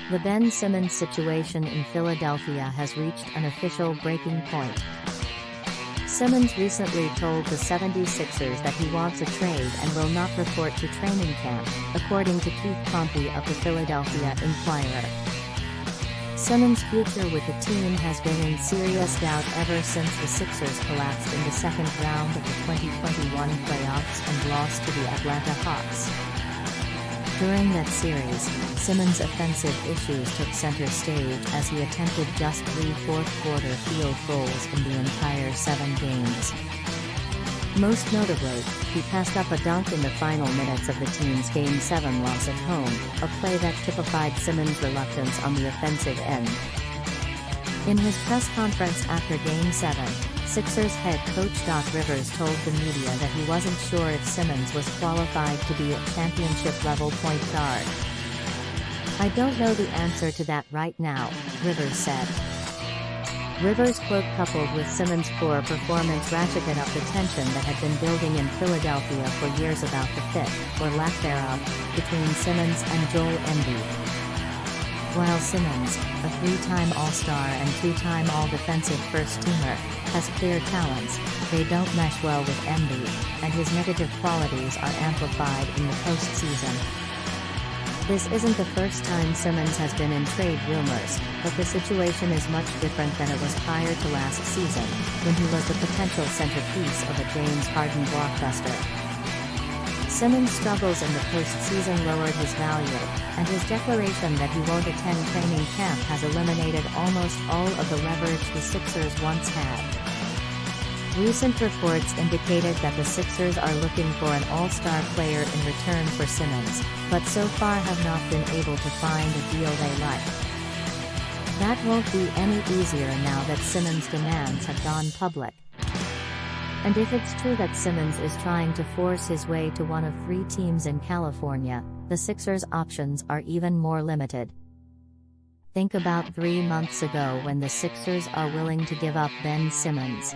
The Ben Simmons situation in Philadelphia has reached an official breaking point. Simmons recently told the 76ers that he wants a trade and will not report to training camp, according to Keith Pompey of the Philadelphia Inquirer. Simmons' future with the team has been in serious doubt ever since the Sixers collapsed in the second round of the 2021 playoffs and lost to the Atlanta Hawks. During that series, Simmons' offensive issues took center stage as he attempted just 3 fourth-quarter field goals in the entire 7 games. Most notably, he passed up a dunk in the final minutes of the team's Game 7 loss at home, a play that typified Simmons' reluctance on the offensive end. In his press conference after Game 7, Sixers head coach Doc Rivers told the media that he wasn't sure if Simmons was qualified to be a championship-level point guard. "I don't know the answer to that right now," Rivers said. Rivers' quote coupled with Simmons' poor performance ratcheted up the tension that had been building in Philadelphia for years about the fit, or lack thereof, between Simmons and Joel Embiid. While Simmons, a 3-time All-Star and 2-time All-Defensive first-teamer, has clear talents, they don't mesh well with Embiid, and his negative qualities are amplified in the postseason. This isn't the first time Simmons has been in trade rumors, but the situation is much different than it was prior to last season, when he was the potential centerpiece of a James Harden blockbuster. Simmons' struggles in the postseason lowered his value, and his declaration that he won't attend training camp has eliminated almost all of the leverage the Sixers once had. Recent reports indicated that the Sixers are looking for an all-star player in return for Simmons, but so far have not been able to find a deal they like. That won't be any easier now that Simmons' demands have gone public. And if it's true that Simmons is trying to force his way to one of 3 teams in California, the Sixers' options are even more limited. Think about 3 months ago when the Sixers are willing to give up Ben Simmons.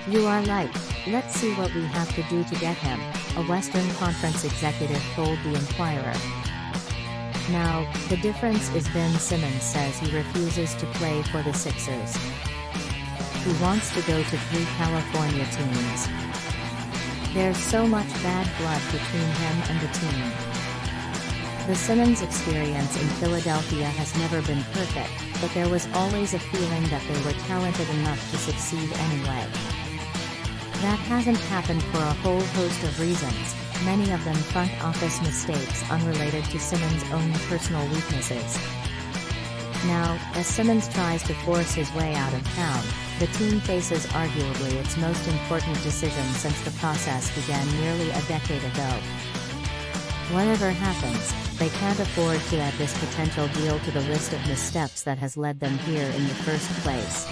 "You are like, let's see what we have to do to get him," a Western Conference executive told the Inquirer. Now, the difference is Ben Simmons says he refuses to play for the Sixers. He wants to go to 3 California teams. There's so much bad blood between him and the team. The Simmons experience in Philadelphia has never been perfect, but there was always a feeling that they were talented enough to succeed anyway. That hasn't happened for a whole host of reasons, many of them front office mistakes unrelated to Simmons' own personal weaknesses. Now, as Simmons tries to force his way out of town, the team faces arguably its most important decision since the process began nearly a decade ago. Whatever happens, they can't afford to add this potential deal to the list of missteps that has led them here in the first place.